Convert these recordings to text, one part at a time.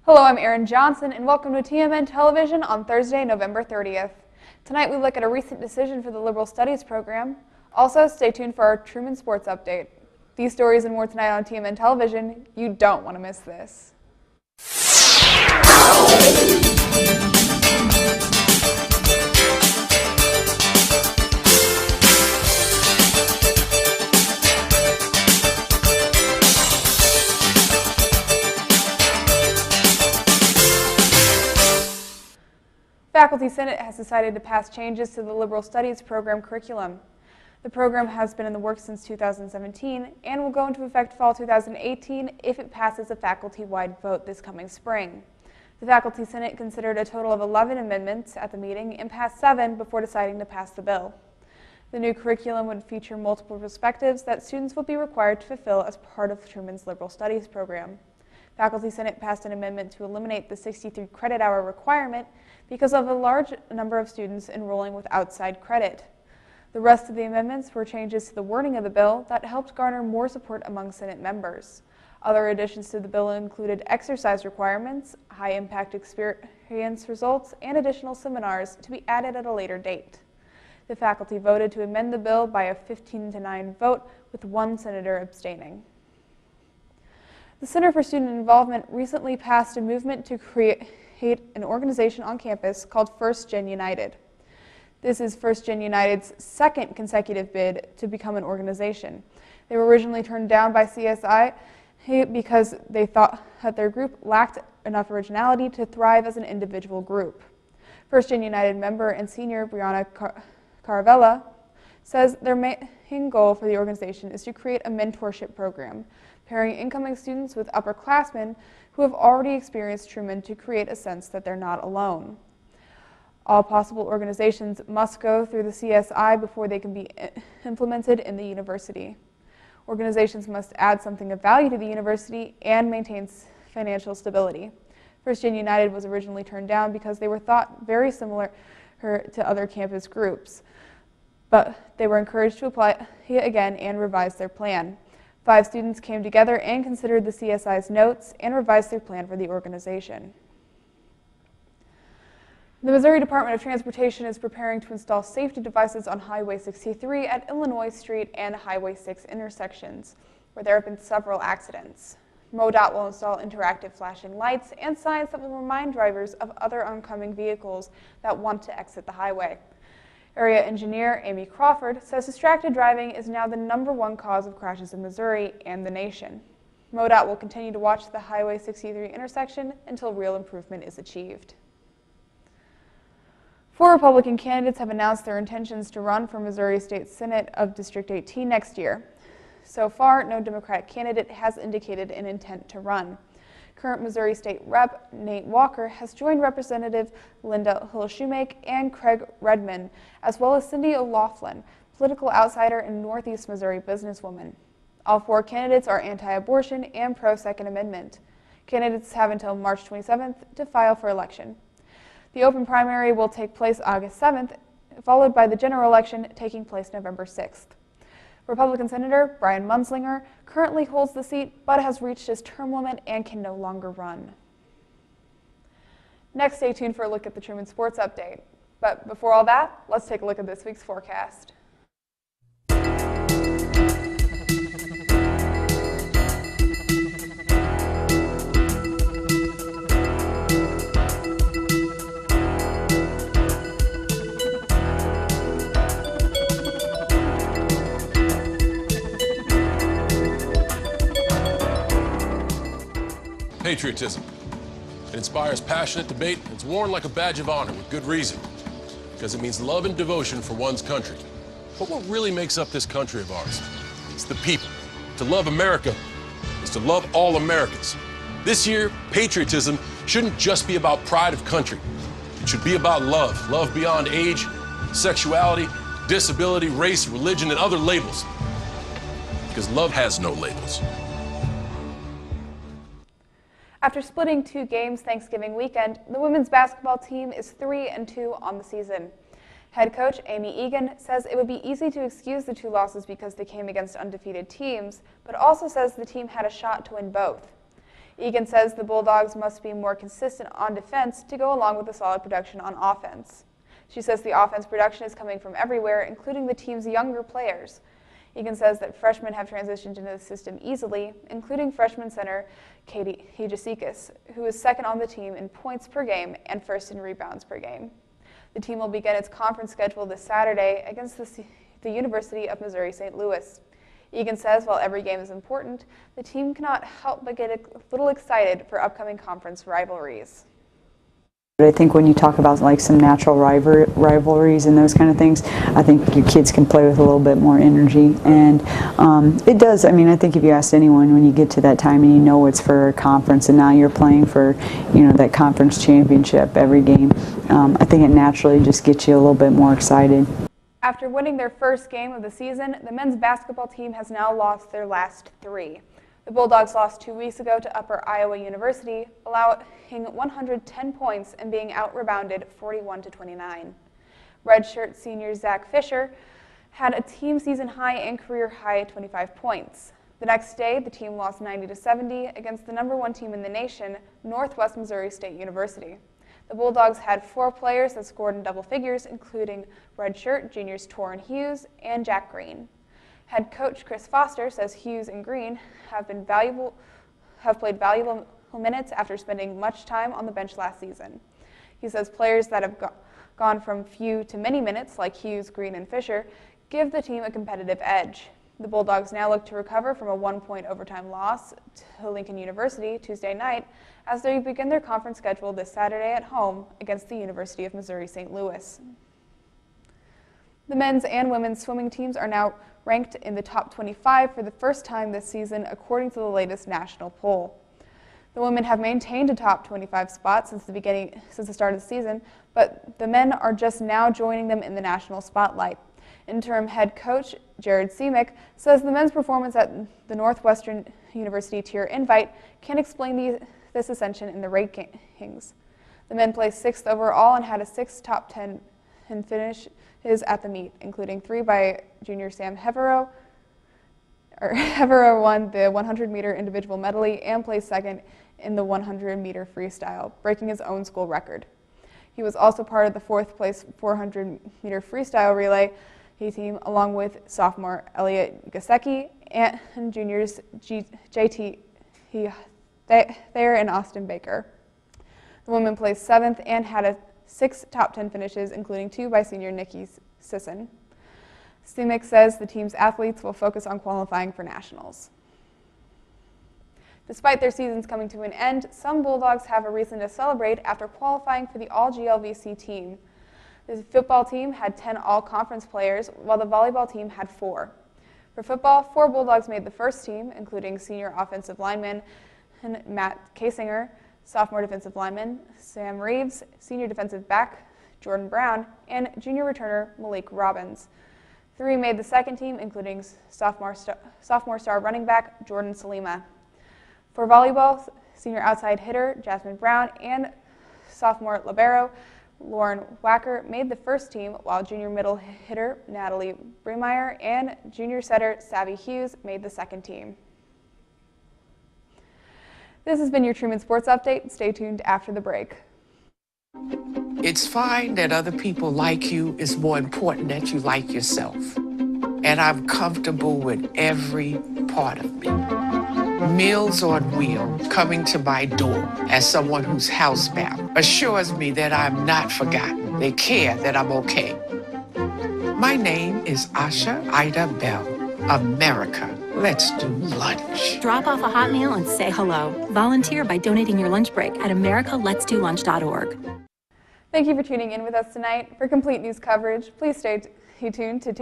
Hello, I'm Aerin Johnson, and welcome to TMN Television on Thursday, November 30th. Tonight we look at a recent decision for the Liberal Studies program. Also, stay tuned for our Truman Sports Update. These stories and more tonight on TMN Television. You don't want to miss this. Faculty Senate has decided to pass changes to the Liberal Studies program curriculum. The program has been in the works since 2017 and will go into effect fall 2018 if it passes a faculty-wide vote this coming spring. The Faculty Senate considered a total of 11 amendments at the meeting and passed 7 before deciding to pass the bill. The new curriculum would feature multiple perspectives that students would be required to fulfill as part of Truman's Liberal Studies program. Faculty Senate passed an amendment to eliminate the 63 credit hour requirement because of a large number of students enrolling with outside credit. The rest of the amendments were changes to the wording of the bill that helped garner more support among Senate members. Other additions to the bill included exercise requirements, high-impact experience results, and additional seminars to be added at a later date. The faculty voted to amend the bill by a 15-9 vote, with one senator abstaining. The Center for Student Involvement recently passed a movement to create an organization on campus called First Gen United. This is First Gen United's second consecutive bid to become an organization. They were originally turned down by CSI because they thought that their group lacked enough originality to thrive as an individual group. First Gen United member and senior Brianna Caravella says their main goal for the organization is to create a mentorship program, pairing incoming students with upperclassmen who have already experienced Truman to create a sense that they're not alone. All possible organizations must go through the CSI before they can be implemented in the university. Organizations must add something of value to the university and maintain financial stability. First Gen United was originally turned down because they were thought very similar to other campus groups, but they were encouraged to apply again and revise their plan. 5 students came together and considered the CSI's notes and revised their plan for the organization. The Missouri Department of Transportation is preparing to install safety devices on Highway 63 at Illinois Street and Highway 6 intersections, where there have been several accidents. MoDOT will install interactive flashing lights and signs that will remind drivers of other oncoming vehicles that want to exit the highway. Area engineer Amy Crawford says distracted driving is now the #1 cause of crashes in Missouri and the nation. MoDOT will continue to watch the Highway 63 intersection until real improvement is achieved. 4 Republican candidates have announced their intentions to run for Missouri State Senate of District 18 next year. So far, no Democratic candidate has indicated an intent to run. Current Missouri State Rep. Nate Walker has joined Representative Linda Hill-Shoemake and Craig Redmond, as well as Cindy O'Laughlin, political outsider and Northeast Missouri businesswoman. All 4 candidates are anti-abortion and pro-Second Amendment. Candidates have until March 27th to file for election. The open primary will take place August 7th, followed by the general election taking place November 6th. Republican Senator Brian Munzlinger currently holds the seat but has reached his term limit and can no longer run. Next, stay tuned for a look at the Truman Sports Update. But before all that, let's take a look at this week's forecast. Patriotism. It inspires passionate debate, and it's worn like a badge of honor with good reason, because it means love and devotion for one's country. But what really makes up this country of ours? It's the people. To love America is to love all Americans. This year, patriotism shouldn't just be about pride of country. It should be about love. Love beyond age, sexuality, disability, race, religion, and other labels. Because love has no labels. After splitting 2 games Thanksgiving weekend, the women's basketball team is 3-2 on the season. Head coach Amy Egan says it would be easy to excuse the 2 losses because they came against undefeated teams, but also says the team had a shot to win both. Egan says the Bulldogs must be more consistent on defense to go along with the solid production on offense. She says the offense production is coming from everywhere, including the team's younger players. Egan says that freshmen have transitioned into the system easily, including freshman center Katie Hejasikas, who is second on the team in points per game and first in rebounds per game. The team will begin its conference schedule this Saturday against the University of Missouri St. Louis. Egan says while every game is important, the team cannot help but get a little excited for upcoming conference rivalries. I think when you talk about like some natural rivalries and those kind of things, I think your kids can play with a little bit more energy, and it does. I mean, I think if you asked anyone, when you get to that time and you know it's for a conference and now you're playing for, that conference championship every game, I think it naturally just gets you a little bit more excited. After winning their first game of the season, the men's basketball team has now lost their last 3. The Bulldogs lost 2 weeks ago to Upper Iowa University, allowing 110 points and being out-rebounded 41-29. Redshirt senior Zach Fisher had a team season high and career high 25 points. The next day, the team lost 90-70 against the #1 team in the nation, Northwest Missouri State University. The Bulldogs had 4 players that scored in double figures, including redshirt juniors Torrin Hughes and Jack Green. Head coach Chris Foster says Hughes and Green have played valuable minutes after spending much time on the bench last season. He says players that have gone from few to many minutes, like Hughes, Green, and Fisher, give the team a competitive edge. The Bulldogs now look to recover from a 1-point overtime loss to Lincoln University Tuesday night as they begin their conference schedule this Saturday at home against the University of Missouri St. Louis. The men's and women's swimming teams are now ranked in the top 25 for the first time this season, according to the latest national poll. The women have maintained a top 25 spot since the start of the season, but the men are just now joining them in the national spotlight. Interim head coach Jared Semick says the men's performance at the Northwestern University tier invite can explain this ascension in the rankings. The men placed 6th overall and had a 6 top 10 finish at the meet, including 3 by junior Sam Heverow. Heverow won the 100-meter individual medley and placed 2nd in the 100-meter freestyle, breaking his own school record. He was also part of the 4th-place 400-meter freestyle relay team, along with sophomore Elliot Gasecki and juniors JT Thayer and Austin Baker. The women placed 7th and had a 6 top 10 finishes, including 2 by senior Nikki Sisson. Semick says the team's athletes will focus on qualifying for nationals. Despite their seasons coming to an end, some Bulldogs have a reason to celebrate after qualifying for the All-GLVC team. The football team had 10 all-conference players, while the volleyball team had 4. For football, 4 Bulldogs made the first team, including senior offensive lineman Matt Kasinger, sophomore defensive lineman Sam Reeves, senior defensive back Jordan Brown, and junior returner Malik Robbins. 3 made the second team, including sophomore star running back Jordan Salima. For volleyball, senior outside hitter Jasmine Brown and sophomore libero Lauren Wacker made the first team, while junior middle hitter Natalie Bremeyer and junior setter Savvy Hughes made the second team. This has been your Truman Sports Update. Stay tuned after the break. It's fine that other people like you. It's more important that you like yourself. And I'm comfortable with every part of me. Meals on Wheels coming to my door as someone who's housebound assures me that I'm not forgotten. They care that I'm okay. My name is Asha Ida Bell. America, let's do lunch. Drop off a hot meal and say hello. Volunteer by donating your lunch break at americaletsdolunch.org. Thank you for tuning in with us tonight. For complete news coverage, please stay tuned to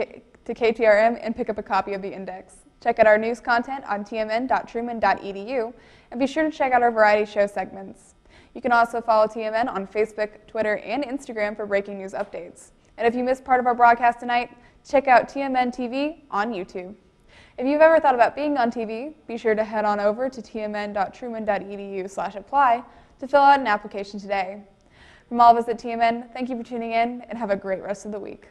KTRM and pick up a copy of the Index. Check out our news content on tmn.truman.edu and be sure to check out our variety show segments. You can also follow TMN on Facebook, Twitter, and Instagram for breaking news updates. And if you missed part of our broadcast tonight, check out TMN TV on YouTube. If you've ever thought about being on TV, be sure to head on over to tmn.truman.edu/apply to fill out an application today. From all of us at TMN, thank you for tuning in and have a great rest of the week.